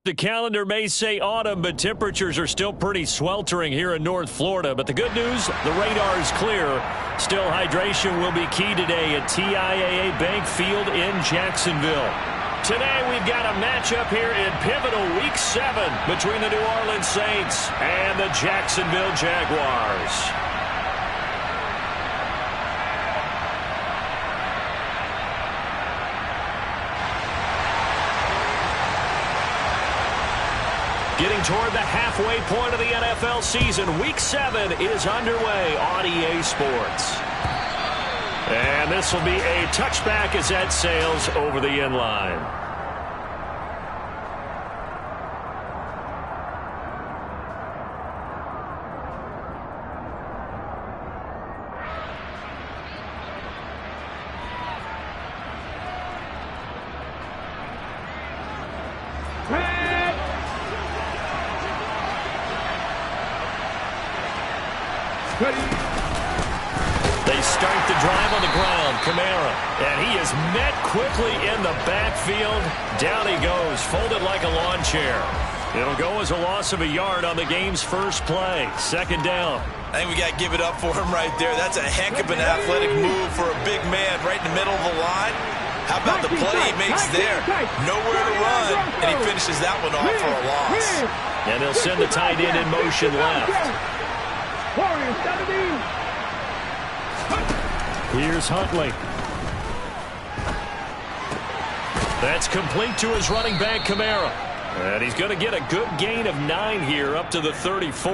The calendar may say autumn, but temperatures are still pretty sweltering here in North Florida. But the good news, the radar is clear. Still, hydration will be key today at TIAA Bank Field in Jacksonville. Today, we've got a matchup here in pivotal Week 7 between the New Orleans Saints and the Jacksonville Jaguars. Getting toward the halfway point of the NFL season, Week 7 is underway on EA Sports. And this will be a touchback as that sails over the end line. They start the drive on the ground. Kamara. And he is met quickly in the backfield. Down he goes, folded like a lawn chair. It'll go as a loss of a yard on the game's first play. Second down. I think we got to give it up for him right there. That's a heck of an athletic move for a big man right in the middle of the line. How about the play he makes there? Nowhere to run, and he finishes that one off for a loss. And they'll send the tight end in motion left. Here's Huntley. That's complete to his running back, Kamara. And he's going to get a good gain of 9 here up to the 34.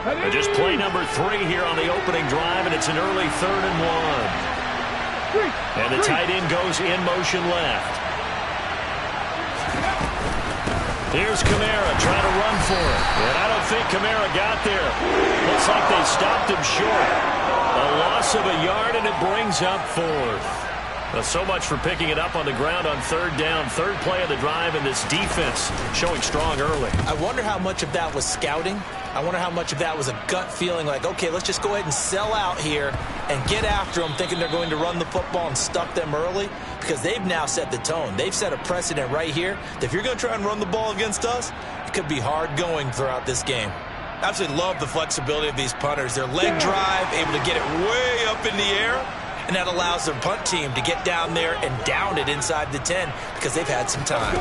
And just play number 3 here on the opening drive, and it's an early 3rd and 1. And the tight end goes in motion left. Here's Kamara trying to run for it. And I don't think Kamara got there. Looks like they stopped him short. A loss of a yard, and it brings up 4th. Well, so much for picking it up on the ground on 3rd down. 3rd play of the drive, and this defense showing strong early. I wonder how much of that was scouting. I wonder how much of that was a gut feeling like, okay, let's just go ahead and sell out here and get after them, thinking they're going to run the football and stuff them early, because they've now set the tone. They've set a precedent right here that if you're going to try and run the ball against us, it could be hard going throughout this game. Absolutely love the flexibility of these punters. Their leg drive, able to get it way up in the air, and that allows their punt team to get down there and down it inside the 10 because they've had some time.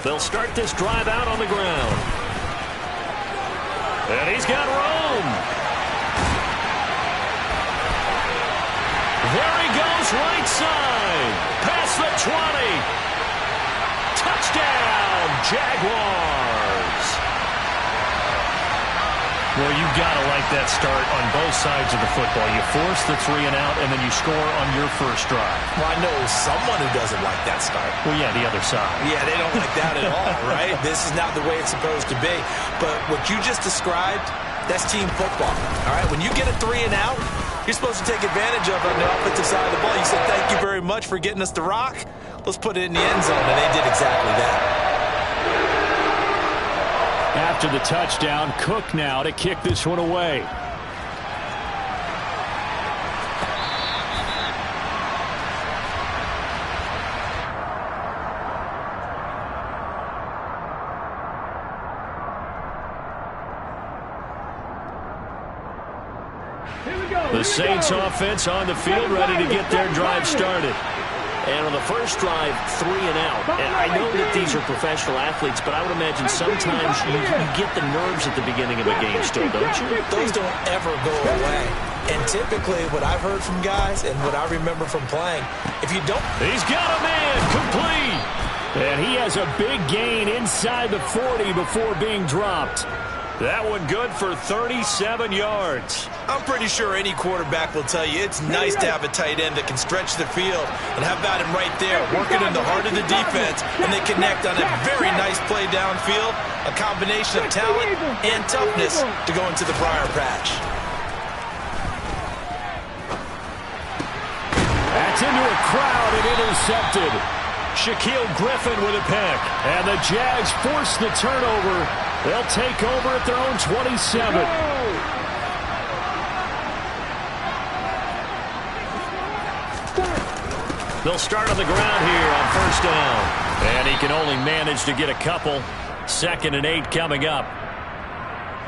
They'll start this drive out on the ground. And he's got room. There he goes, right side. Past the 20. Touchdown, Jaguars. Well, you've got to like that start on both sides of the football. You force the 3 and out, and then you score on your first drive. Well, I know someone who doesn't like that start. Well, yeah, the other side. Yeah, they don't like that at all, right? This is not the way it's supposed to be. But what you just described, that's team football, all right? When you get a 3 and out, you're supposed to take advantage of it on the offensive side of the ball. You say, thank you very much for getting us the rock. Let's put it in the end zone, and they did exactly that. After the touchdown, Cook now to kick this one away. The Saints offense on the field, ready to get their drive started. And on the first drive, 3 and out. And I know that these are professional athletes, but I would imagine sometimes you get the nerves at the beginning of a game still, don't you? Those don't ever go away. And typically what I've heard from guys and what I remember from playing, if you don't... He's got a man, complete. And he has a big gain inside the 40 before being dropped. That one good for 37 yards. I'm pretty sure any quarterback will tell you it's nice to have a tight end that can stretch the field. And how about him right there, working in the heart of the defense, and they connect on a very nice play downfield, a combination of talent and toughness to go into the briar patch. That's into a crowd and intercepted. Shaquille Griffin with a pick. And the Jags force the turnover. They'll take over at their own 27. They'll start on the ground here on first down. And he can only manage to get a couple. 2nd and 8 coming up.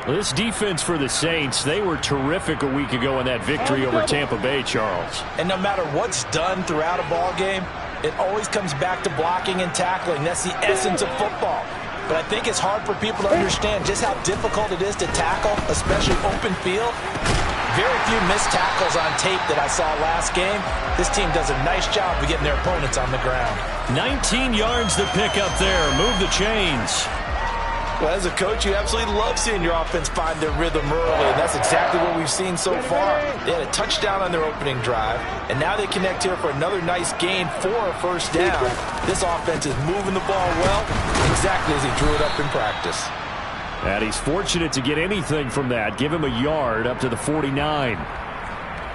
This defense for the Saints, they were terrific a week ago in that victory over Tampa Bay, Charles. And no matter what's done throughout a ball game, it always comes back to blocking and tackling. That's the essence of football. But I think it's hard for people to understand just how difficult it is to tackle, especially open field. Very few missed tackles on tape that I saw last game. This team does a nice job of getting their opponents on the ground. 19 yards to pick up there. Move the chains. Well, as a coach, you absolutely love seeing your offense find their rhythm early, and that's exactly what we've seen so far. They had a touchdown on their opening drive, and now they connect here for another nice gain for a first down. This offense is moving the ball well, exactly as he drew it up in practice. And he's fortunate to get anything from that. Give him a yard up to the 49.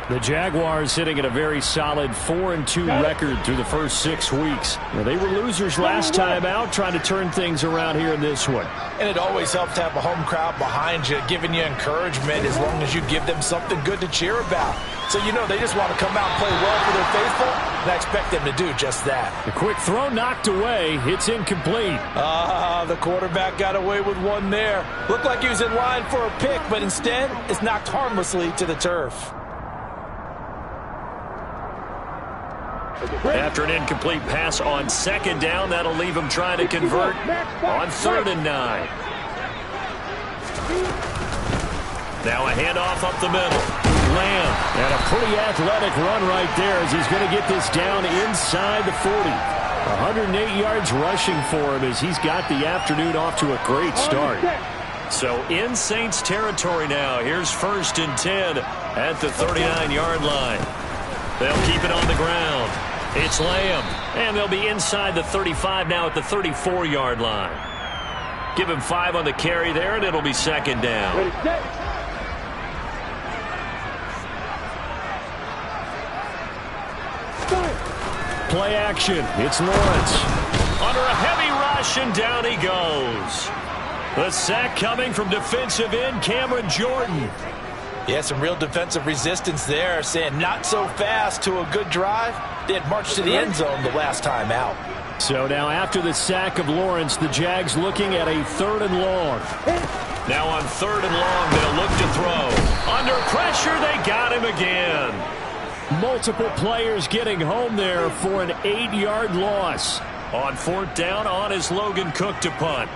The Jaguars sitting at a very solid 4-2 record through the first 6 weeks. Well, they were losers last time out, trying to turn things around here in this one. And it always helps to have a home crowd behind you, giving you encouragement as long as you give them something good to cheer about. So you know they just want to come out and play well for their faithful, and I expect them to do just that. The quick throw knocked away. It's incomplete. The quarterback got away with one there. Looked like he was in line for a pick, but instead it's knocked harmlessly to the turf. After an incomplete pass on 2nd down, that'll leave him trying to convert on 3rd and 9. Now a handoff up the middle. Lamb, and a pretty athletic run right there as he's going to get this down inside the 40. 108 yards rushing for him as he's got the afternoon off to a great start. So in Saints territory now. Here's 1st and 10 at the 39-yard line. They'll keep it on the ground. It's Lamb, and they'll be inside the 35 now at the 34-yard line. Give him 5 on the carry there, and it'll be 2nd down. Play action. It's Lawrence. Under a heavy rush, and down he goes. The sack coming from defensive end Cameron Jordan. Yeah, some real defensive resistance there, saying not so fast to a good drive. They had marched to the end zone the last time out. So now after the sack of Lawrence, the Jags looking at a 3rd and long. Now on 3rd and long, they'll look to throw. Under pressure, they got him again. Multiple players getting home there for an 8-yard loss. On 4th down, on is Logan Cook to punt.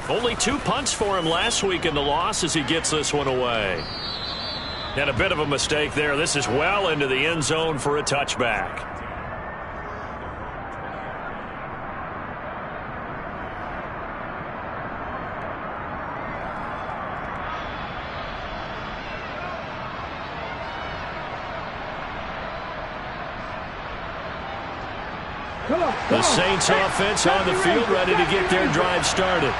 Only 2 punts for him last week in the loss as he gets this one away. And a bit of a mistake there. This is well into the end zone for a touchback. The Saints offense on the field, ready to get their drive started.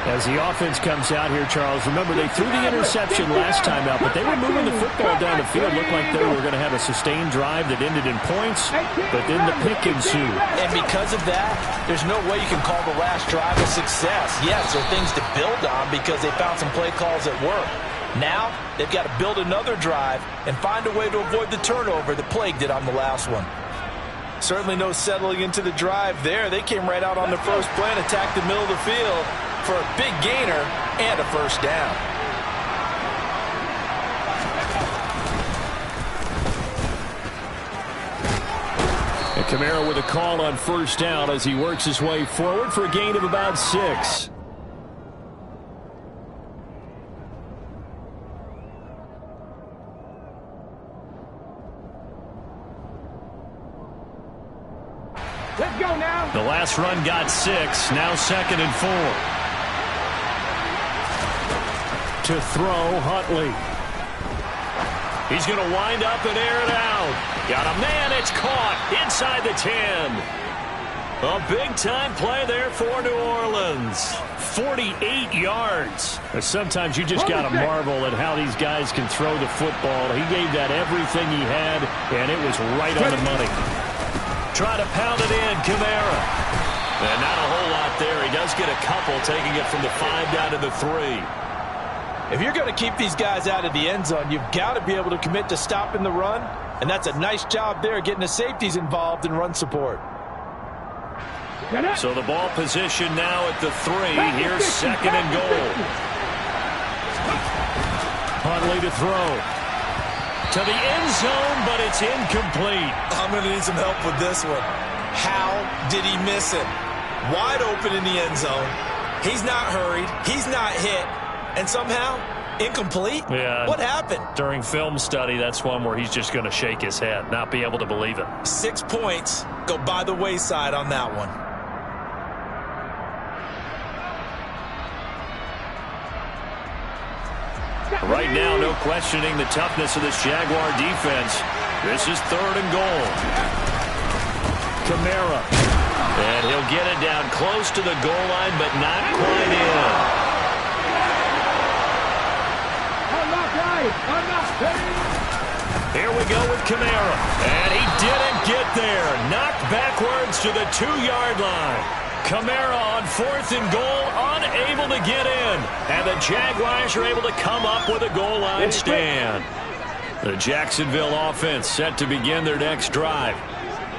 As the offense comes out here, Charles, remember they threw the interception last time out, but they were moving the football down the field. Looked like they were going to have a sustained drive that ended in points, but then the pick ensued. And because of that, there's no way you can call the last drive a success. Yes, there are things to build on because they found some play calls that work. Now, they've got to build another drive and find a way to avoid the turnover that plagued it on the last one. Certainly no settling into the drive there. They came right out on the first play and attacked the middle of the field for a big gainer and a first down. And Kamara with a call on first down as he works his way forward for a gain of about 6. Let's go now. The last run got 6. Now 2nd and 4. To throw, Huntley. He's going to wind up and air it out. Got a man. It's caught inside the 10. A big-time play there for New Orleans. 48 yards. Sometimes you just got to marvel at how these guys can throw the football. He gave that everything he had, and it was right on the money. Try to pound it in, Kamara. And not a whole lot there. He does get a couple, taking it from the 5 down to the 3. If you're going to keep these guys out of the end zone, you've got to be able to commit to stopping the run, and that's a nice job there getting the safeties involved in run support. So the ball position now at the 3. Here's 2nd and goal. Huntley to throw. To the end zone, but it's incomplete. I'm going to need some help with this one. How did he miss him? Wide open in the end zone. He's not hurried. He's not hit. And somehow, incomplete? Yeah. What happened? During film study, that's one where he's just going to shake his head, not be able to believe it. 6 points go by the wayside on that one. Right now, no questioning the toughness of this Jaguar defense. This is 3rd and goal. Kamara. And he'll get it down close to the goal line, but not quite in. Here we go with Kamara. And he didn't get there. Knocked backwards to the 2-yard line. Kamara on 4th and goal, unable to get in. And the Jaguars are able to come up with a goal line stand. The Jacksonville offense set to begin their next drive.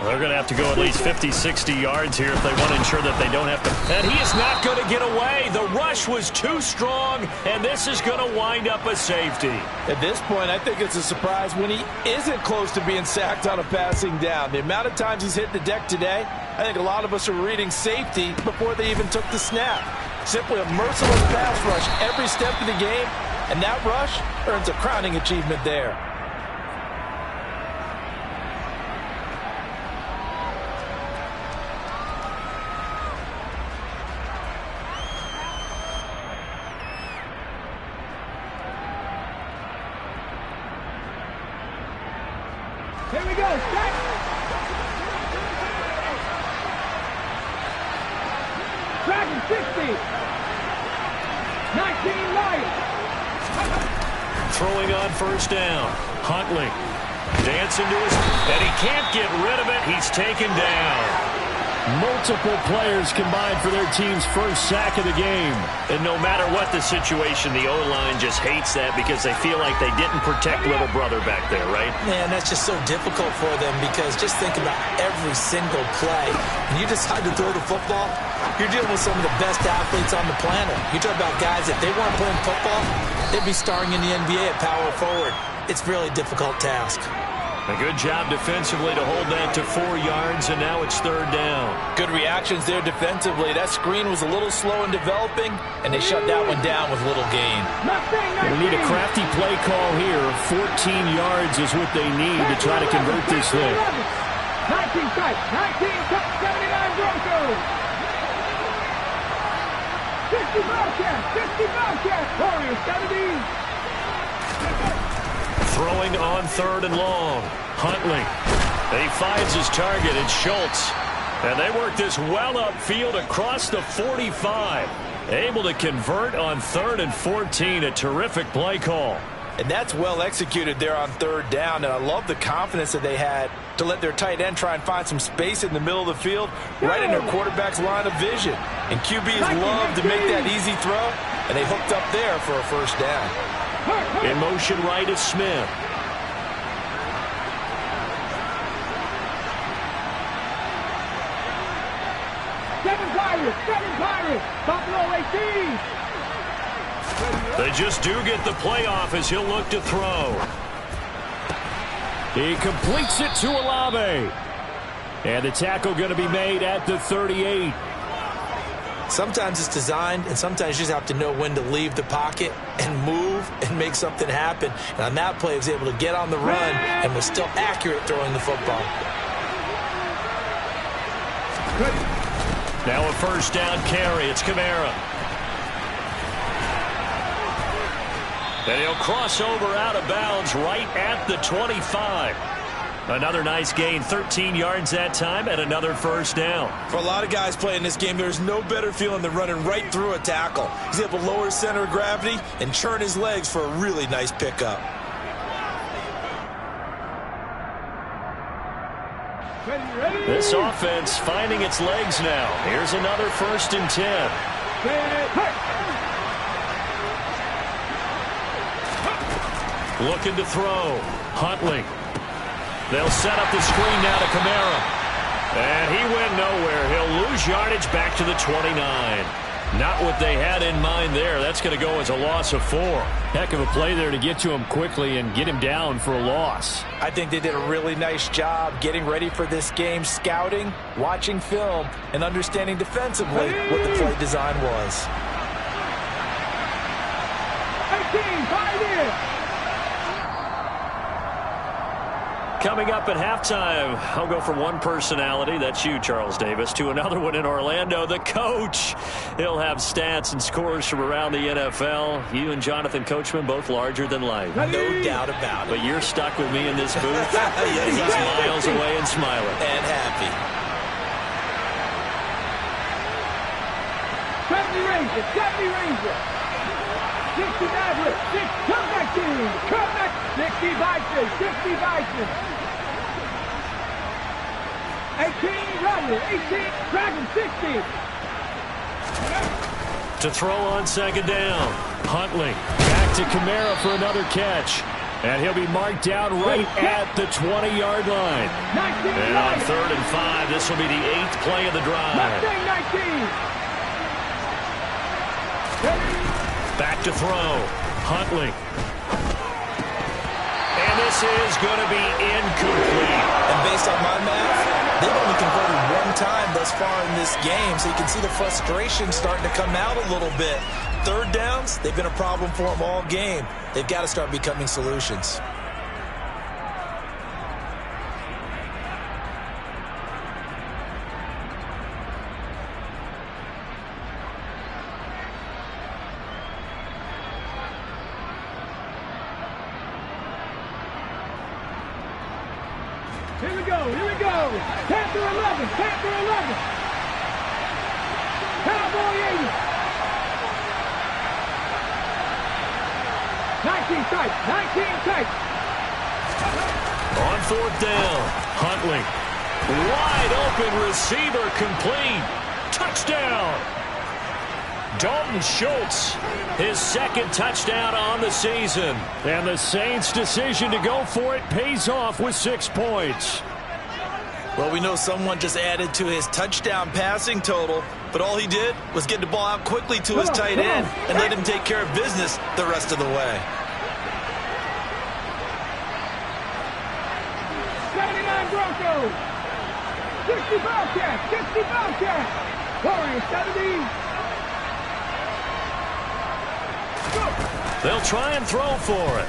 They're going to have to go at least 50, 60 yards here if they want to ensure that they don't have to. And he is not going to get away. The rush was too strong, and this is going to wind up a safety. At this point, I think it's a surprise when he isn't close to being sacked on a passing down. The amount of times he's hit the deck today, I think a lot of us are reading safety before they even took the snap. Simply a merciless pass rush every step of the game, and that rush earns a crowning achievement there. Here we go. Set. Dragon 60. 19 light. Throwing on 1st down. Huntley dancing to his, and he can't get rid of it. He's taken down. Multiple players combined for their team's 1st sack of the game. And no matter what the situation, the O-line just hates that because they feel like they didn't protect little brother back there, right? Man, that's just so difficult for them because just think about every single play. When you decide to throw the football, you're dealing with some of the best athletes on the planet. You talk about guys, if they weren't playing football, they'd be starring in the NBA at power forward. It's a really difficult task. A good job defensively to hold that to 4 yards, and now it's 3rd down. Good reactions there defensively. That screen was a little slow in developing, and they shut that one down with little gain. They need a crafty play call here. 14 yards is what they need to try to convert this thing. 19 tight. 19 tight. 79 Broncos. 60 Bobcats. 60 Bobcats. Warriors 70. Throwing on 3rd and long. Huntley. He finds his target. It's Schultz. And they work this well upfield across the 45. Able to convert on 3rd and 14. A terrific play call. And that's well executed there on 3rd down. And I love the confidence that they had to let their tight end try and find some space in the middle of the field, right in their quarterback's line of vision. And QBs love to make that easy throw, and they hooked up there for a 1st down. In motion right is Smith. Seven Pirates, Buffalo 18. They just do get the playoff as he'll look to throw. He completes it to Olave. And the tackle going to be made at the 38. Sometimes it's designed, and sometimes you just have to know when to leave the pocket and move and make something happen. And on that play, he was able to get on the run and was still accurate throwing the football. Now a 1st down carry. It's Kamara. And he'll cross over out of bounds right at the 25. Another nice gain, 13 yards that time, and another 1st down. For a lot of guys playing this game, there's no better feeling than running right through a tackle. He's able to lower his center of gravity and churn his legs for a really nice pickup. This offense finding its legs now. Here's another 1st and 10. Looking to throw. Huntley. They'll set up the screen now to Kamara. And he went nowhere. He'll lose yardage back to the 29. Not what they had in mind there. That's going to go as a loss of 4. Heck of a play there to get to him quickly and get him down for a loss. I think they did a really nice job getting ready for this game, scouting, watching film, and understanding defensively what the play design was. 18, 5 in. Coming up at halftime, I'll go from one personality, that's you, Charles Davis, to another one in Orlando, the coach. He'll have stats and scores from around the NFL. You and Jonathan Coachman, both larger than life. No doubt about it. But you're stuck with me in this booth. Yes, he's miles away and smiling. And happy. 70 Rangers, 70 Rangers. 60 Mavericks, 6 comeback team. Comeback, 60 Vikings, 60 Vikings. 18 Rebels, 18 Dragons, 60. To throw on second down. Huntley back to Kamara for another catch. And he'll be marked down right at the 20-yard line. And on 3rd and 5, this will be the 8th play of the drive. Back to throw. Huntley. And this is going to be incomplete. And based on my math, they've only converted one time thus far in this game, so you can see the frustration starting to come out a little bit. 3rd downs, they've been a problem for them all game. They've got to start becoming solutions. Here we go, here we go. Panther 11, Panther 11. Cowboy 80. 19 tight, 19 tight. On 4th down, Huntley. Wide open receiver complete. Touchdown. Dalton Schultz, his 2nd touchdown on the season. And the Saints' decision to go for it pays off with 6 points. Well, we know someone just added to his touchdown passing total, but all he did was get the ball out quickly to his tight end and let him take care of business the rest of the way. 79 Broncos. 60 Bobcats, 60 Bobcats. Warriors 70. They'll try and throw for it.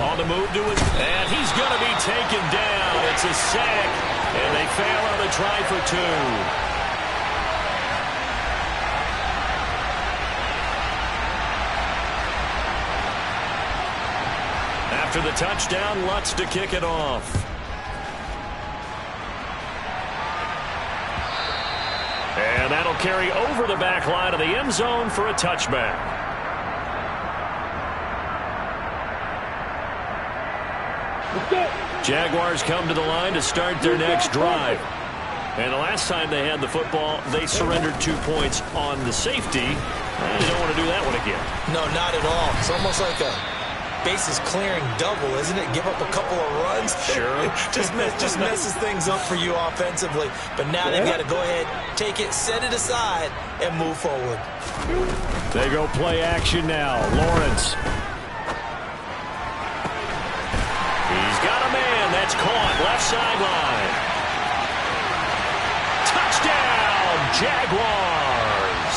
On the move to his, and he's going to be taken down. It's a sack, and they fail on the try for 2. After the touchdown, Lutz to kick it off. And that'll carry over the back line of the end zone for a touchback. Jaguars come to the line to start their next drive. And the last time they had the football, they surrendered 2 points on the safety. And they don't want to do that one again. No, not at all. It's almost like a bases clearing double, isn't it? Give up a couple of runs. Sure. just messes things up for you offensively. But now they've got to go ahead, take it, set it aside, and move forward. They go play action now. Lawrence. He's got a man. That's caught. Left sideline. Touchdown, Jaguars.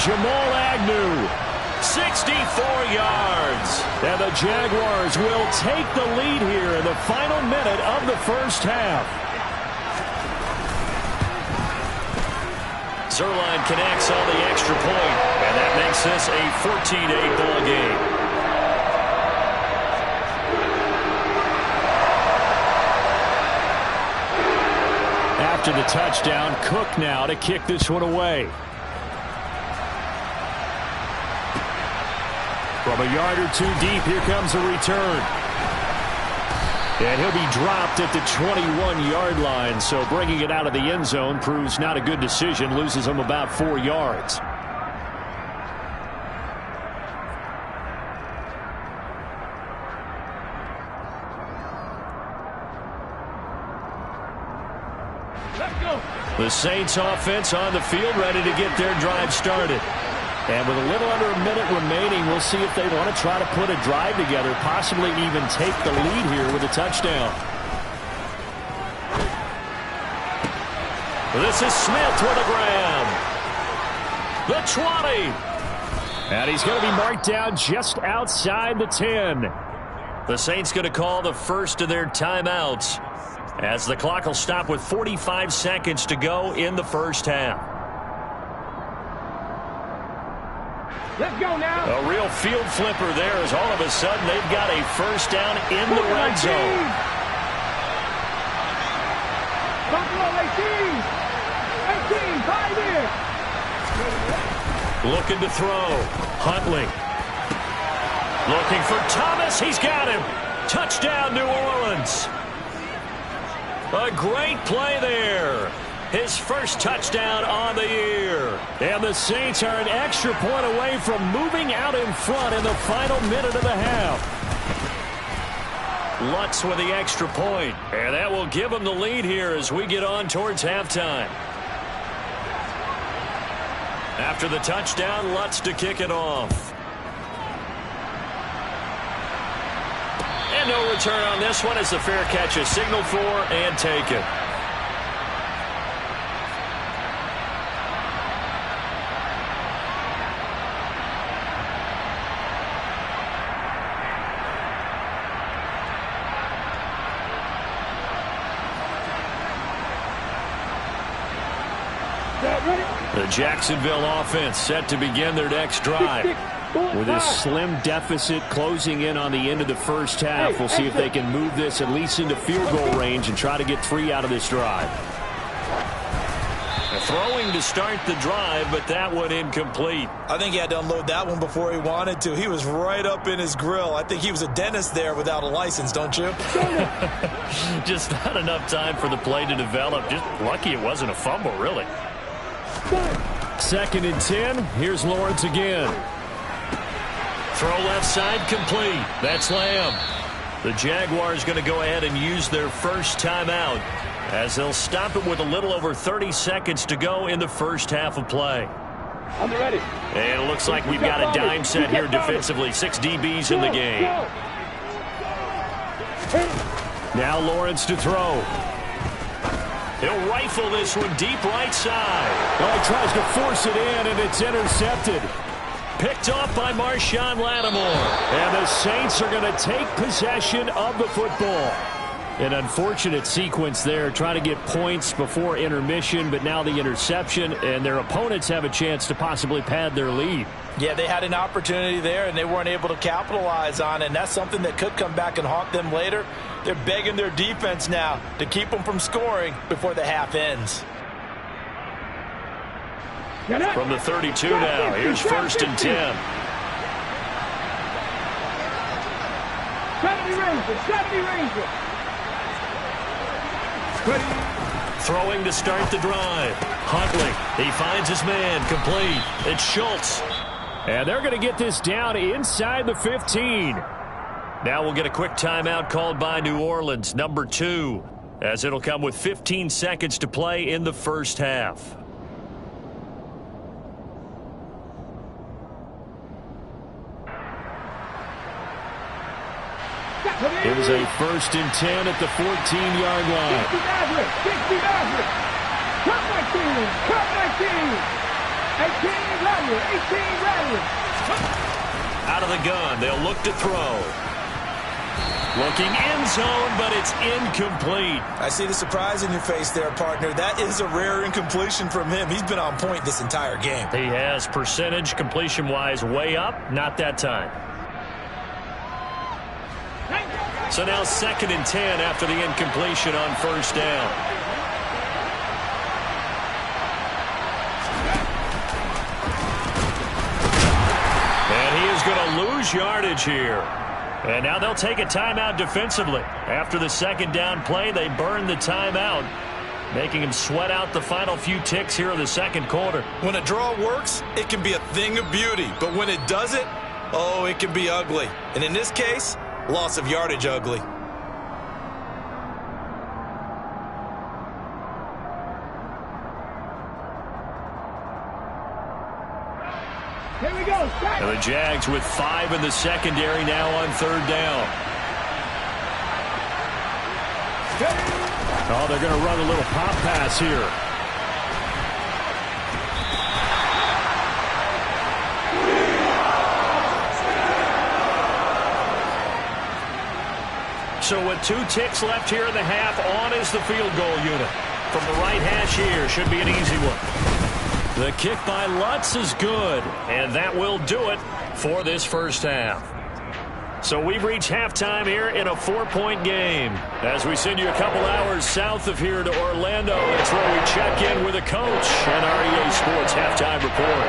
Jamal Agnew, 64 yards. And the Jaguars will take the lead here in the final minute of the first half. Zerline connects on the extra point, and that makes this a 14-8 ball game. After the touchdown, Cook now to kick this one away. From a yard or 2 deep, here comes a return. And he'll be dropped at the 21-yard line, so bringing it out of the end zone proves not a good decision, loses him about 4 yards. The Saints offense on the field, ready to get their drive started. And with a little under a minute remaining, we'll see if they want to try to put a drive together, possibly even take the lead here with a touchdown. This is Smith with a grab. The 20. And he's going to be marked down just outside the 10. The Saints going to call the first of their timeouts as the clock will stop with 45 seconds to go in the first half. Let's go now. A real field flipper there as all of a sudden they've got a first down in the red zone. Buffalo 18, 5 in. Looking to throw. Huntley. Looking for Thomas. He's got him. Touchdown, New Orleans. A great play there. His first touchdown on the year. And the Saints are an extra point away from moving out in front in the final minute of the half. Lutz with the extra point. And that will give them the lead here as we get on towards halftime. After the touchdown, Lutz to kick it off. And no return on this one as the fair catch is signaled for and taken. The Jacksonville offense set to begin their next drive. With this slim deficit closing in on the end of the first half, we'll see if they can move this at least into field goal range and try to get 3 out of this drive. Throwing to start the drive, but that one incomplete. I think he had to unload that one before he wanted to. He was right up in his grill. I think he was a dentist there without a license, don't you? Just not enough time for the play to develop. Just lucky it wasn't a fumble, really. 2nd and 10. Here's Lawrence again. Throw left side complete. That's Lamb. The Jaguars going to go ahead and use their first timeout as they'll stop it with a little over 30 seconds to go in the first half of play. I'm ready. And it looks like we've got a dime set here defensively. 6 DBs in the game. Now Lawrence to throw. He'll rifle this one deep right side. Well, he tries to force it in, and it's intercepted. Picked off by Marshawn Lattimore. And the Saints are going to take possession of the football. An unfortunate sequence there, trying to get points before intermission, but now the interception, and their opponents have a chance to possibly pad their lead. Yeah, they had an opportunity there, and they weren't able to capitalize on it, and that's something that could come back and haunt them later. They're begging their defense now to keep them from scoring before the half ends. From the 32 now, here's 1st and 10. 70 Rangers. Throwing to start the drive. Huntley, he finds his man, complete. It's Schultz. And they're going to get this down inside the 15. Now we'll get a quick timeout called by New Orleans, number 2, as it'll come with 15 seconds to play in the first half. It was a 1st and 10 at the 14-yard line. 60 Maverick. Cut 18 Rattler. Out of the gun, they'll look to throw. Looking end zone, but it's incomplete. I see the surprise in your face there, partner. That is a rare incompletion from him. He's been on point this entire game. He has percentage completion-wise way up, not that time. So now 2nd and 10 after the incompletion on 1st down. And he is going to lose yardage here. And now they'll take a timeout defensively. After the 2nd down play, they burn the timeout, making him sweat out the final few ticks here in the 2nd quarter. When a draw works, it can be a thing of beauty. But when it doesn't, oh, it can be ugly. And in this case, loss of yardage ugly. The Jags with 5 in the secondary now on 3rd down. Oh, they're going to run a little pop pass here. So with 2 ticks left here in the half, on is the field goal unit. From the right hash here, should be an easy one. The kick by Lutz is good, and that will do it for this first half. So we've reached halftime here in a 4-point game. As we send you a couple hours south of here to Orlando, that's where we check in with a coach and our EA Sports halftime report.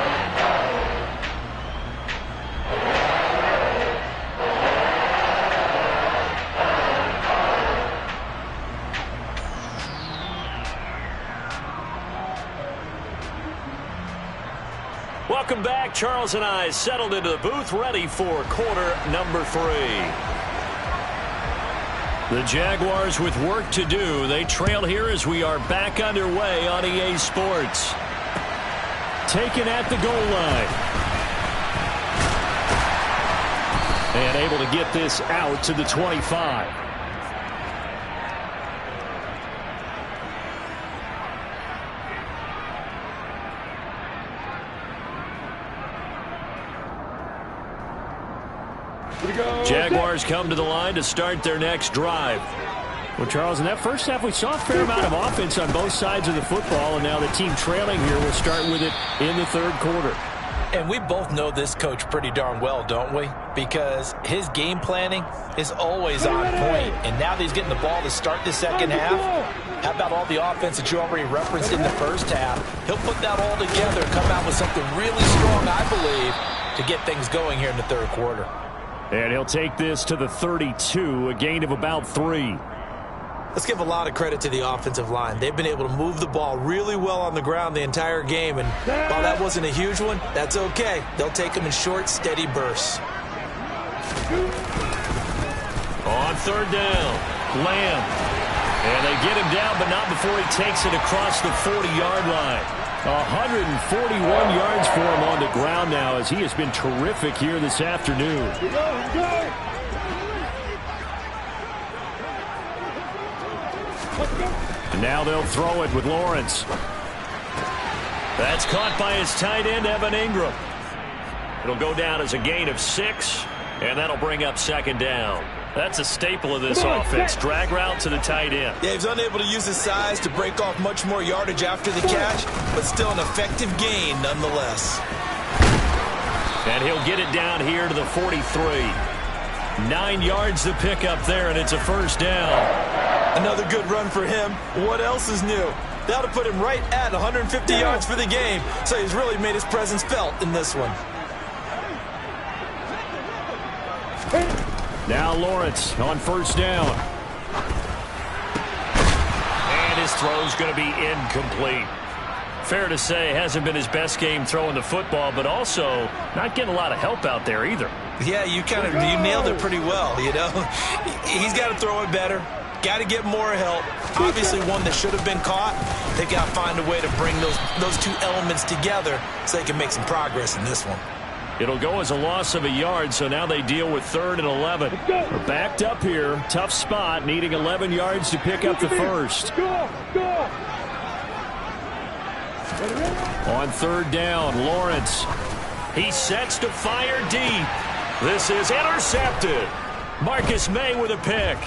Welcome back. Charles and I settled into the booth, ready for quarter number 3. The Jaguars with work to do. They trail here as we are back underway on EA Sports. Taken at the goal line. And able to get this out to the 25. Jaguars come to the line to start their next drive. Well, Charles, in that first half, we saw a fair amount of offense on both sides of the football, and now the team trailing here will start with it in the 3rd quarter. And we both know this coach pretty darn well, don't we? Because his game planning is always on point. And now that he's getting the ball to start the second half, how about all the offense that you already referenced in the first half? He'll put that all together and come out with something really strong, I believe, to get things going here in the 3rd quarter. And he'll take this to the 32, a gain of about 3. Let's give a lot of credit to the offensive line. They've been able to move the ball really well on the ground the entire game. And while that wasn't a huge one, that's okay. They'll take them in short, steady bursts. On 3rd down, Lamb. And they get him down, but not before he takes it across the 40-yard line. 141 yards for him on the ground now, as he has been terrific here this afternoon. And now they'll throw it with Lawrence. That's caught by his tight end, Evan Ingram. It'll go down as a gain of 6, and that'll bring up 2nd down. That's a staple of this offense. Drag route to the tight end. Yeah, he's unable to use his size to break off much more yardage after the catch, but still an effective gain nonetheless. And he'll get it down here to the 43. 9 yards to pick up there, and it's a 1st down. Another good run for him. What else is new? That'll put him right at 150 yards for the game, so he's really made his presence felt in this one. Now Lawrence on 1st down. And his throw's going to be incomplete. Fair to say, hasn't been his best game throwing the football, but also not getting a lot of help out there either. Yeah, you nailed it pretty well, you know. He's got to throw it better. Got to get more help. Obviously one that should have been caught. They've got to find a way to bring those 2 elements together so they can make some progress in this one. It'll go as a loss of a yard, so now they deal with 3rd and 11. We're backed up here. Tough spot, needing 11 yards to pick up the 1st. On 3rd down, Lawrence. He sets to fire deep. This is intercepted. Marcus May with a pick.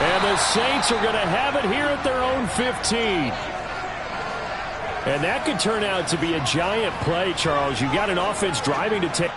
And the Saints are going to have it here at their own 15. And that could turn out to be a giant play, Charles. You got an offense driving to take.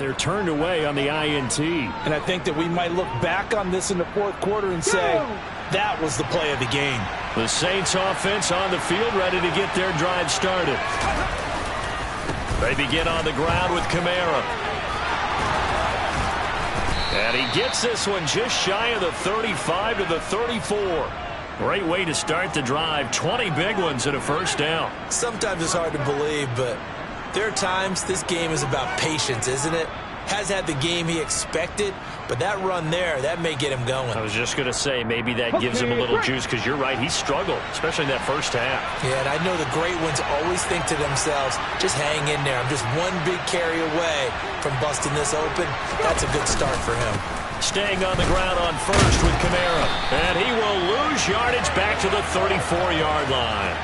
They're turned away on the INT. And I think that we might look back on this in the fourth quarter and say, that was the play of the game. The Saints offense on the field, ready to get their drive started. They begin on the ground with Kamara. And he gets this one just shy of the 35 to the 34. Great way to start the drive. 20 big ones and a first down. Sometimes it's hard to believe, but there are times this game is about patience, isn't it? Has had the game he expected, but that run there, that may get him going. I was just going to say, maybe that gives him a little juice, because you're right, he struggled, especially in that first half. Yeah, and I know the great ones always think to themselves, just hang in there. I'm just one big carry away from busting this open. That's a good start for him. Staying on the ground on first with Kamara. And he will lose yardage back to the 34-yard line.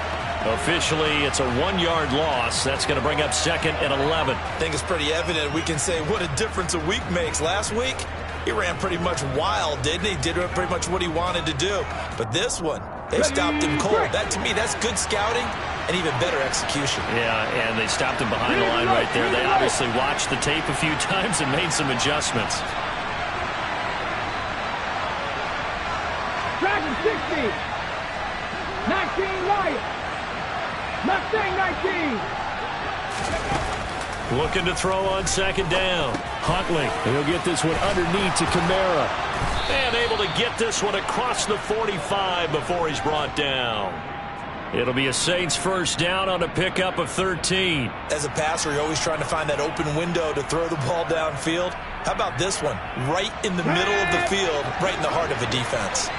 Officially, it's a 1-yard loss. That's going to bring up 2nd and 11. I think it's pretty evident. We can say what a difference a week makes. Last week, he ran pretty much wild, didn't he? Did pretty much what he wanted to do. But this one, they stopped him cold. That, to me, that's good scouting and even better execution. Yeah, and they stopped him behind the line right there. They obviously watched the tape a few times and made some adjustments. Dragon 60. 19 Lions. Mustang 19. Looking to throw on 2nd down. Huntley, he'll get this one underneath to Kamara. And able to get this one across the 45 before he's brought down. It'll be a Saints first down on a pickup of 13. As a passer, you're always trying to find that open window to throw the ball downfield. How about this one? Right in the middle of the field, right in the heart of a defense.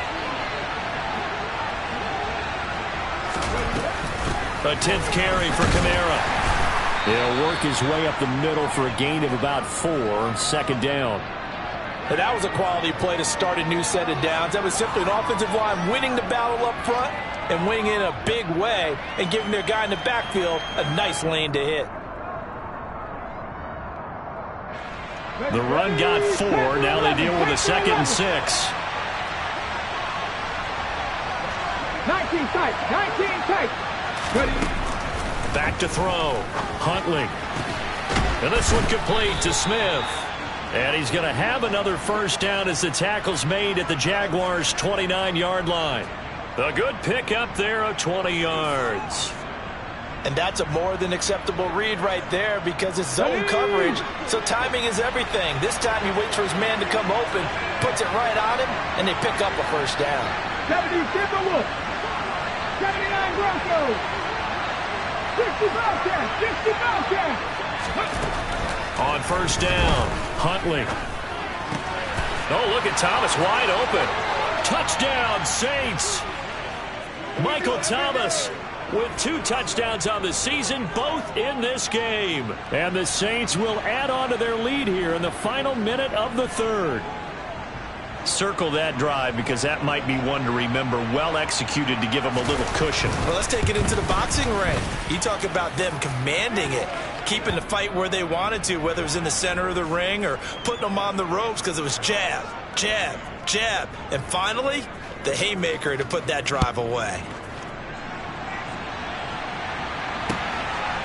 A 10th carry for Kamara. He'll work his way up the middle for a gain of about 4. 2nd down. And that was a quality play to start a new set of downs. That was simply an offensive line winning the battle up front and winning in a big way and giving their guy in the backfield a nice lane to hit. The run got 4. Now they deal with a 2nd and 6. 19 tight. 19 tight. Ready. Back to throw. Huntley. And this one complete to Smith. And he's going to have another first down as the tackle's made at the Jaguars' 29-yard line. A good pickup there of 20 yards. And that's a more than acceptable read right there because it's zone coverage. So timing is everything. This time he waits for his man to come open, puts it right on him, and they pick up a first down. 70 Timberwolves. 79 Broncos. 60 Bobcats. 60 Bobcats. On first down, Huntley. Oh, look at Thomas wide open. Touchdown, Saints. Michael Thomas with 2 touchdowns on the season, both in this game. And the Saints will add on to their lead here in the final minute of the 3rd. Circle that drive because that might be one to remember. Well executed to give them a little cushion. Well, let's take it into the boxing ring. You talk about them commanding it, keeping the fight where they wanted to, whether it was in the center of the ring or putting them on the ropes because it was jab, jab, jab. And finally, the haymaker to put that drive away.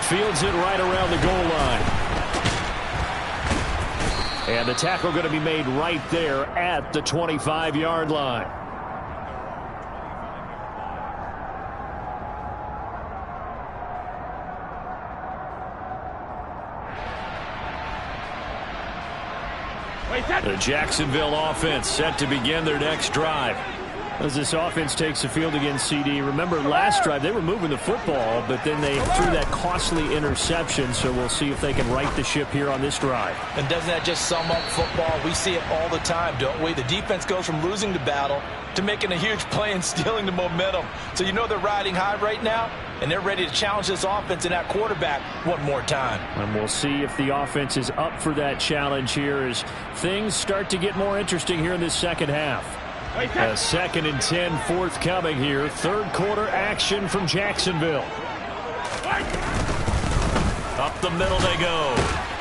Fields it right around the goal line. And the tackle going to be made right there at the 25-yard line. The Jacksonville offense set to begin their next drive. As this offense takes the field against CD, remember last drive they were moving the football, but then they threw that costly interception, so we'll see if they can right the ship here on this drive. And doesn't that just sum up football? We see it all the time, don't we? The defense goes from losing the battle to making a huge play and stealing the momentum. So you know they're riding high right now, and they're ready to challenge this offense and that quarterback one more time. And we'll see if the offense is up for that challenge here as things start to get more interesting here in this second half. A 2nd and 10 forthcoming here. 3rd quarter action from Jacksonville. Up the middle they go.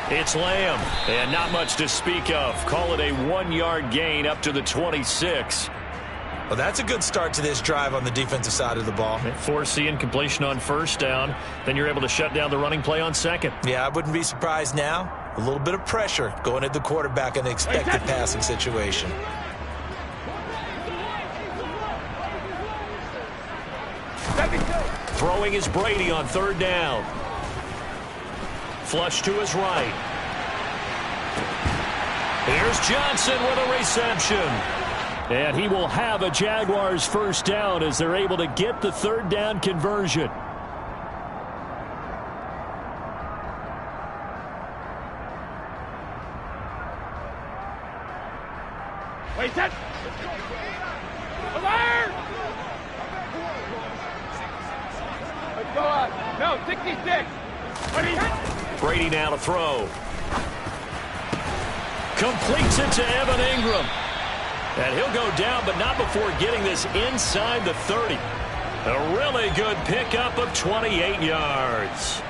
It's Lamb. And not much to speak of. Call it a 1-yard gain up to the 26. Well, that's a good start to this drive on the defensive side of the ball. Force the incompletion on first down. Then you're able to shut down the running play on 2nd. Yeah, I wouldn't be surprised now A little bit of pressure going at the quarterback in the expected passing situation. Throwing is Brady on third down. Flush to his right. Here's Johnson with a reception. And he will have a Jaguars first down as they're able to get the third down conversion. Wait, set. Alert! Let's go up. No, 66. Brady now to throw. Completes it to Evan Ingram. And he'll go down, but not before getting this inside the 30. A really good pickup of 28 yards.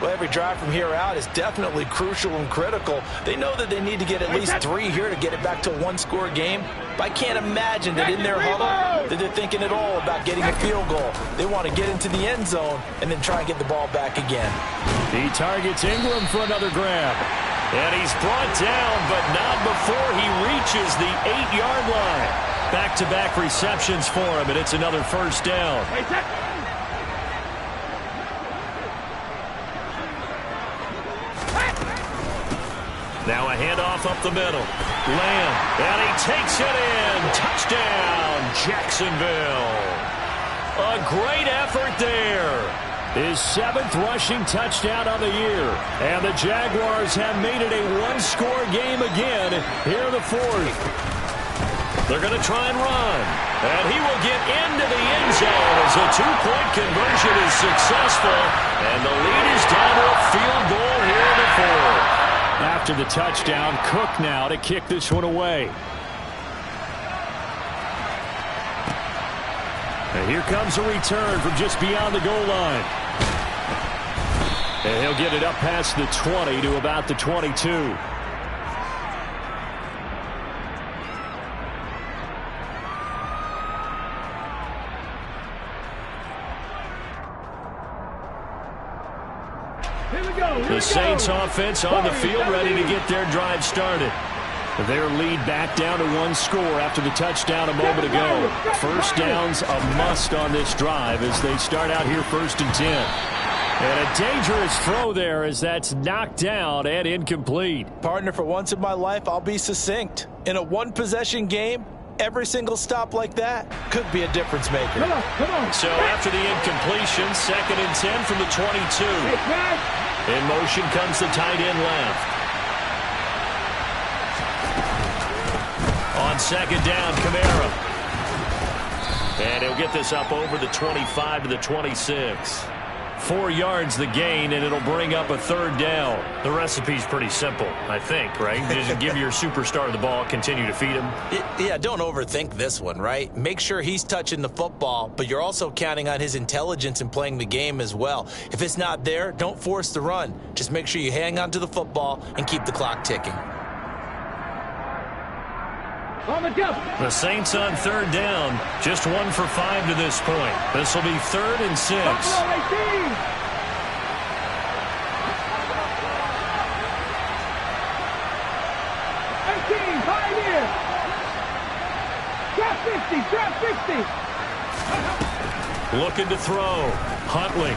Well, every drive from here out is definitely crucial and critical. They know that they need to get at least 3 here to get it back to a one-score game. But I can't imagine that in their huddle that they're thinking at all about getting a field goal. They want to get into the end zone and then try and get the ball back again. He targets Ingram for another grab. And he's brought down, but not before he reaches the 8-yard line. Back-to-back receptions for him, and it's another first down. Now a handoff up the middle. Lamb, and he takes it in. Touchdown, Jacksonville. A great effort there. His 7th rushing touchdown of the year. And the Jaguars have made it a one-score game again here in the 4th. They're going to try and run. And he will get into the end zone as a 2-point conversion is successful. And the lead is down to a field goal here in the 4th. After the touchdown, Cook now to kick this one away. And here comes a return from just beyond the goal line. And he'll get it up past the 20 to about the 22. The Saints offense on the field ready to get their drive started. Their lead back down to 1 score after the touchdown a moment ago. First down's a must on this drive as they start out here 1st and 10. And a dangerous throw there as that's knocked down and incomplete. Partner, for once in my life, I'll be succinct. In a one-possession game, every single stop like that could be a difference maker. Come on. So after the incompletion, 2nd and 10 from the 22. In motion comes the tight end left. On 2nd down, Kamara. And he'll get this up over the 25 to the 26. 4 yards the gain, and it'll bring up a 3rd down. The recipe's pretty simple, I think, right? Just give your superstar the ball, continue to feed him. Yeah, don't overthink this one, right? Make sure he's touching the football, but you're also counting on his intelligence in playing the game as well. If it's not there, don't force the run. Just make sure you hang on to the football and keep the clock ticking. The Saints on 3rd down, just 1 for 5 to this point. This will be 3rd and 6. Looking to throw. Huntley.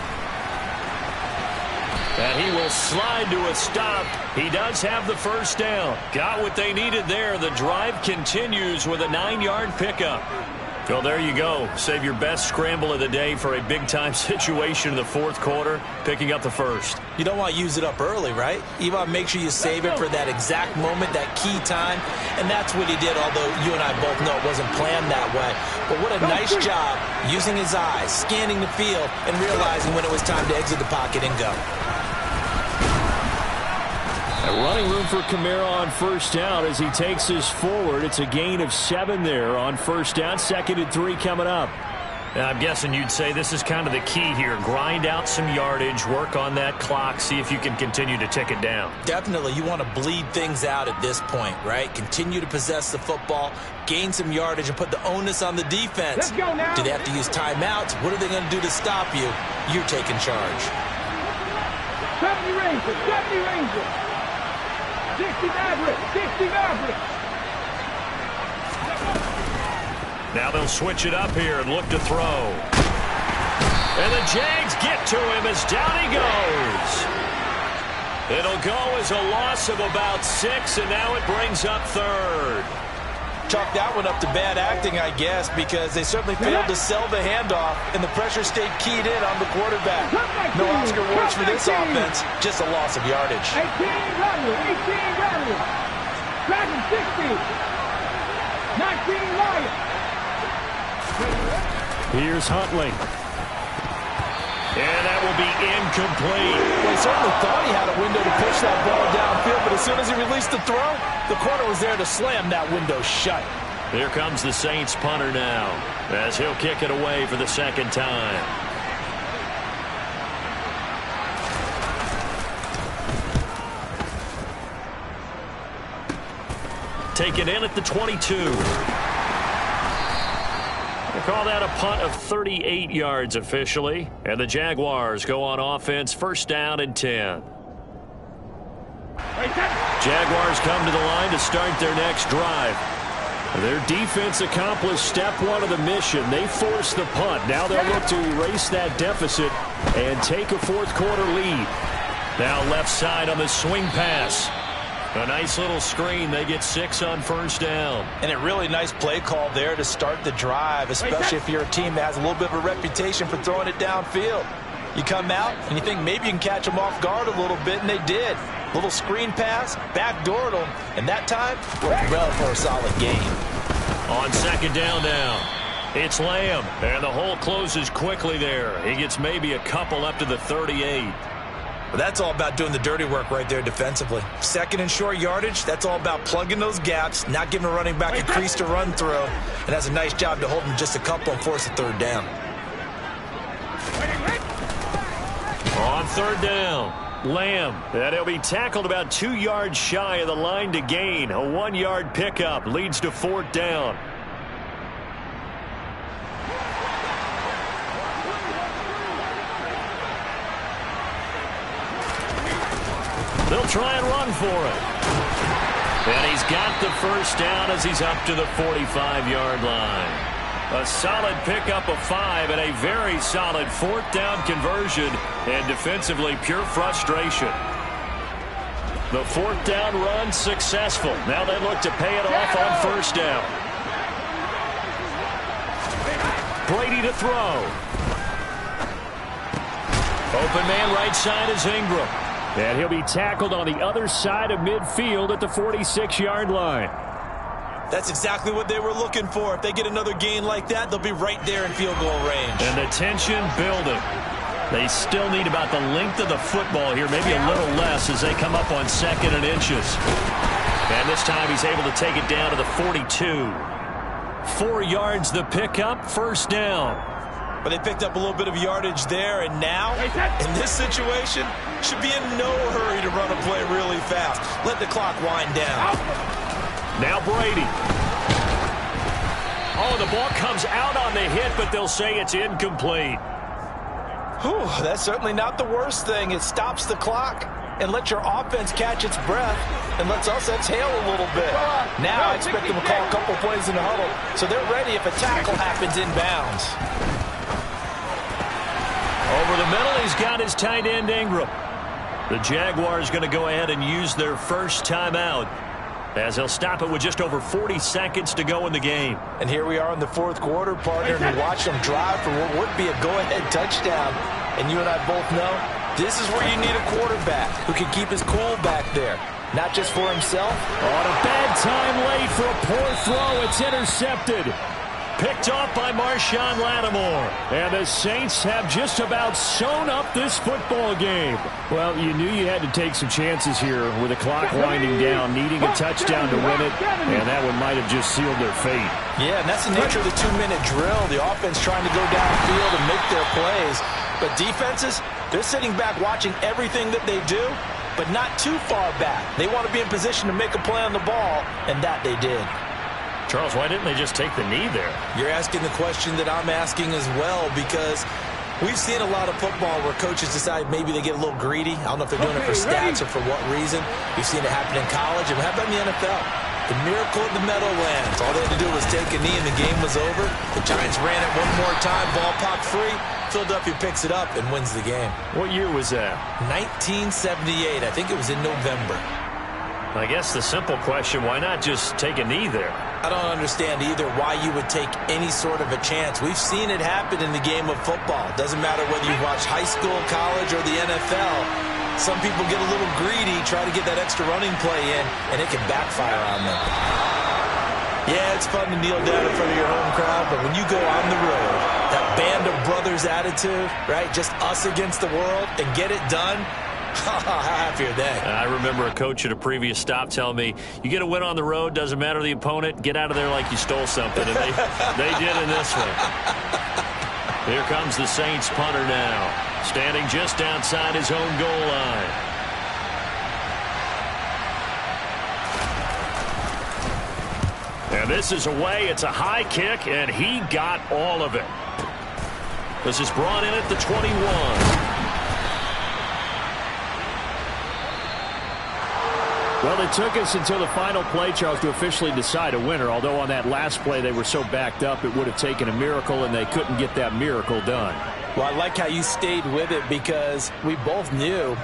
And he will slide to a stop. He does have the first down. Got what they needed there. The drive continues with a 9-yard pickup. Well, there you go. Save your best scramble of the day for a big-time situation in the 4th quarter, picking up the first. You don't want to use it up early, right? You want to make sure you save it for that exact moment, that key time. And that's what he did, although you and I both know it wasn't planned that way. But what a nice job using his eyes, scanning the field, and realizing when it was time to exit the pocket and go. Running room for Kamara on 1st down as he takes this forward. It's a gain of 7 there on 1st down. 2nd and 3 coming up. Now, I'm guessing you'd say this is kind of the key here. Grind out some yardage, work on that clock, see if you can continue to tick it down. Definitely. You want to bleed things out at this point, right? Continue to possess the football, gain some yardage, and put the onus on the defense. Let's go now. Do they have to use timeouts? What are they going to do to stop you? You're taking charge. 70 Rangers. 60 Maverick. 60 Maverick. Now they'll switch it up here and look to throw. And the Jags get to him as down he goes. It'll go as a loss of about 6, and now it brings up third. Chalk that one up to bad acting, I guess, because they certainly failed to sell the handoff, and the pressure stayed keyed in on the quarterback. No Oscar awards for this offense, just a loss of yardage. 18 Rattler. 18 Rattler. Dragon 60. 19 Lion. Here's Huntley. And that will be incomplete. Well, he certainly thought he had a window to push that ball downfield, but as soon as he released the throw, the corner was there to slam that window shut. Here comes the Saints punter now, as he'll kick it away for the second time. Taken in at the 22. They call that a punt of 38 yards officially. And the Jaguars go on offense, first down and 10. Jaguars come to the line to start their next drive. Their defense accomplished step one of the mission. They forced the punt. Now they'll look to erase that deficit and take a fourth quarter lead. Now left side on the swing pass. A nice little screen. They get 6 on first down. And a really nice play call there to start the drive, especially if you're a team that has a little bit of a reputation for throwing it downfield. You come out and you think maybe you can catch them off guard a little bit, and they did. Little screen pass, backdoored them, and that time worked well for a solid gain. On second down now, it's Lamb, and the hole closes quickly there. He gets maybe a couple up to the 38. But that's all about doing the dirty work right there defensively. Second and short yardage, that's all about plugging those gaps, not giving a running back a crease to run through, and that's a nice job to hold him just a couple and force a third down. On third down, Lamb, and he'll be tackled about 2 yards shy of the line to gain. A 1-yard pickup leads to fourth down. They'll try and run for it. And he's got the first down as he's up to the 45-yard line. A solid pickup of 5 and a very solid fourth down conversion, and defensively pure frustration. The fourth down run successful. Now they look to pay it off on first down. Brady to throw. Open man right side is Ingram. And he'll be tackled on the other side of midfield at the 46-yard line. That's exactly what they were looking for. If they get another gain like that, they'll be right there in field goal range. And the tension building. They still need about the length of the football here, maybe a little less as they come up on second and inches. And this time he's able to take it down to the 42. 4 yards the pickup, first down. But they picked up a little bit of yardage there, and now, in this situation, should be in no hurry to run a play really fast. Let the clock wind down. Now Brady. Oh, the ball comes out on the hit, but they'll say it's incomplete. Whew, that's certainly not the worst thing. It stops the clock and lets your offense catch its breath and lets us exhale a little bit. Now I expect them to call a couple plays in the huddle, so they're ready if a tackle happens inbounds. Over the middle, he's got his tight end Ingram. The Jaguars going to go ahead and use their first timeout, as they'll stop it with just over 40 seconds to go in the game. And here we are in the fourth quarter, partner, and watch them drive for what would be a go-ahead touchdown. And you and I both know this is where you need a quarterback who can keep his cool back there, not just for himself. On a bad time late for a poor throw. It's intercepted. Picked off by Marshawn Lattimore. And the Saints have just about sewn up this football game. Well, you knew you had to take some chances here with the clock winding down, needing a touchdown to win it, and that one might have just sealed their fate. Yeah, and that's the nature of the 2-minute drill. The offense trying to go downfield and make their plays. But defenses, they're sitting back watching everything that they do, but not too far back. They want to be in position to make a play on the ball, and that they did. Charles, why didn't they just take the knee there? You're asking the question that I'm asking as well, because We've seen a lot of football where coaches decide maybe they get a little greedy. I don't know if they're doing it for stats or for what reason. We've seen it happen in college. And how about in the NFL? The miracle of the Meadowlands. All they had to do was take a knee and the game was over. The Giants ran it one more time. Ball popped free. Philadelphia picks it up and wins the game. What year was that? 1978. I think it was in November. I guess the simple question, why not just take a knee there? I don't understand either why you would take any sort of a chance. We've seen it happen in the game of football. Doesn't matter whether you watch high school, college, or the NFL. Some people get a little greedy, try to get that extra running play in, and it can backfire on them. Yeah, it's fun to kneel down in front of your home crowd, but when you go on the road, that band of brothers attitude, right, just us against the world, and get it done, how happy are they? I remember a coach at a previous stop telling me, you get a win on the road, doesn't matter the opponent, get out of there like you stole something. And they did in this one. Here comes the Saints punter now, standing just outside his own goal line. And this is away. It's a high kick, and he got all of it. This is brought in at the 21. Well, it took us until the final play, Charles, to officially decide a winner, although on that last play they were so backed up it would have taken a miracle, and they couldn't get that miracle done. Well, I like how you stayed with it because we both knew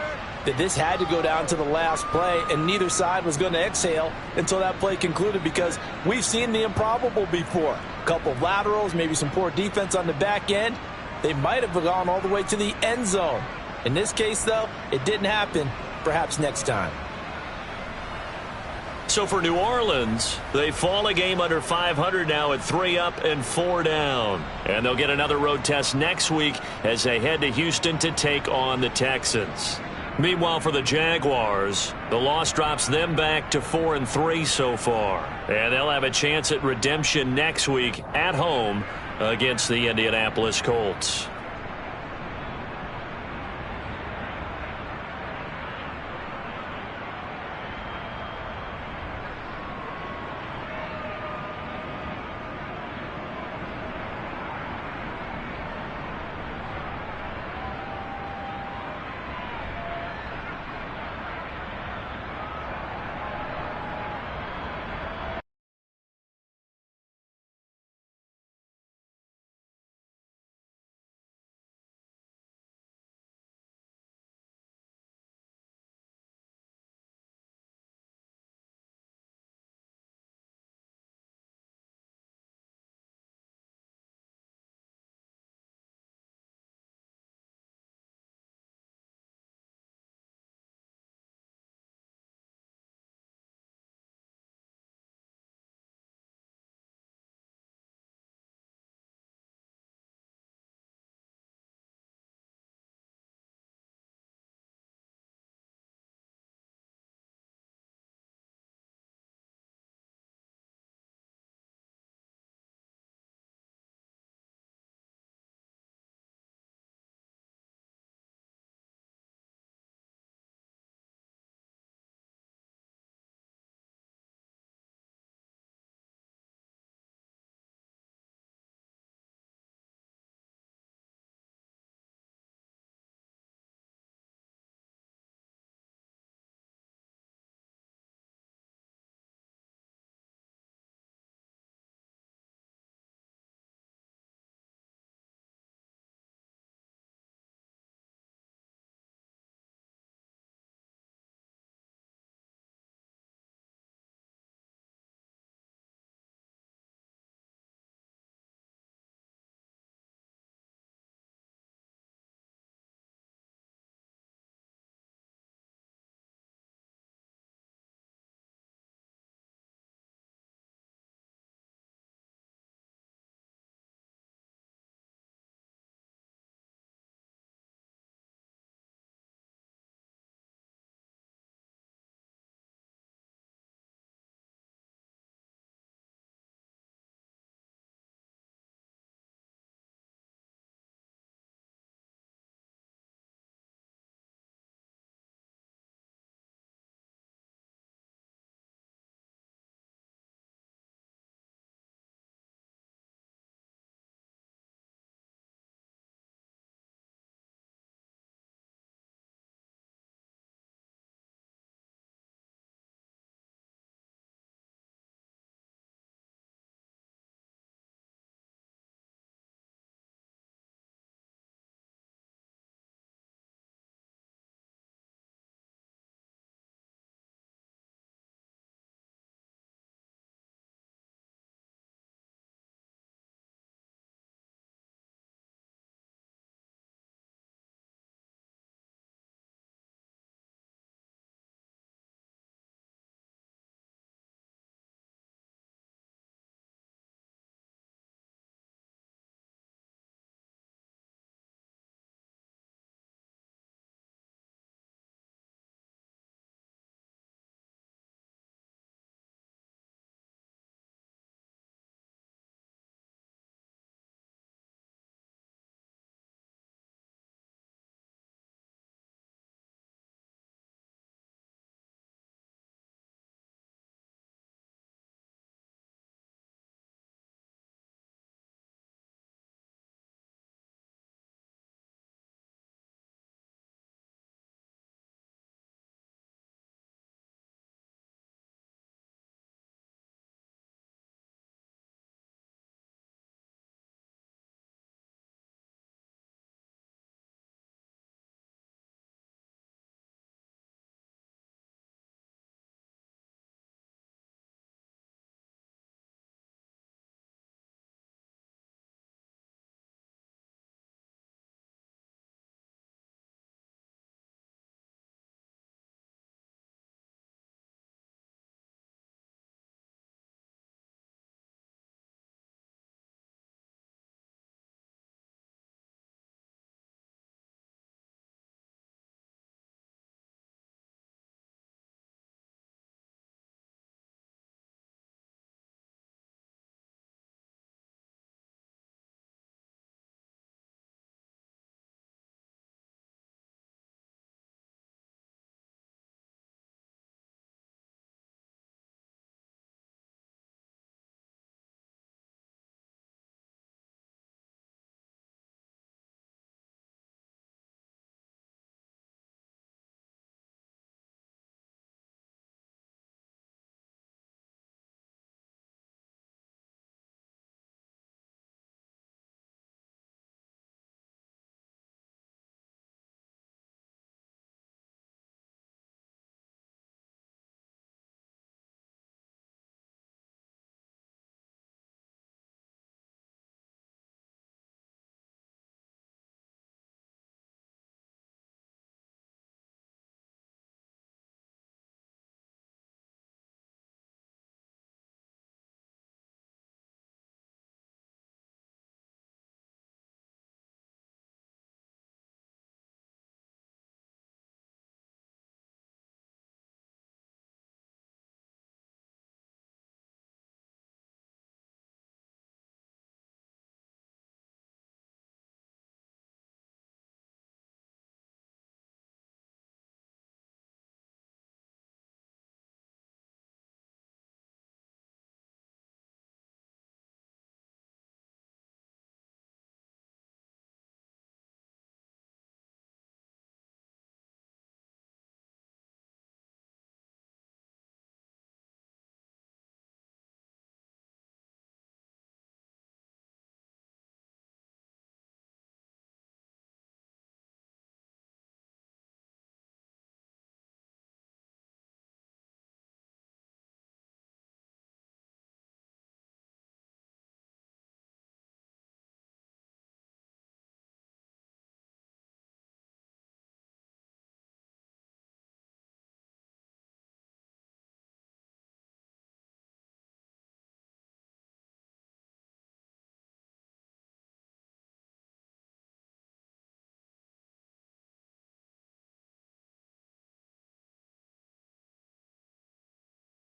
that this had to go down to the last play, and neither side was going to exhale until that play concluded because we've seen the improbable before. A couple of laterals, maybe some poor defense on the back end. They might have gone all the way to the end zone. In this case, though, it didn't happen. Perhaps next time. So for New Orleans, they fall a game under 500 now at 3 up and 4 down. And they'll get another road test next week as they head to Houston to take on the Texans. Meanwhile, for the Jaguars, the loss drops them back to 4-3 so far. And they'll have a chance at redemption next week at home against the Indianapolis Colts.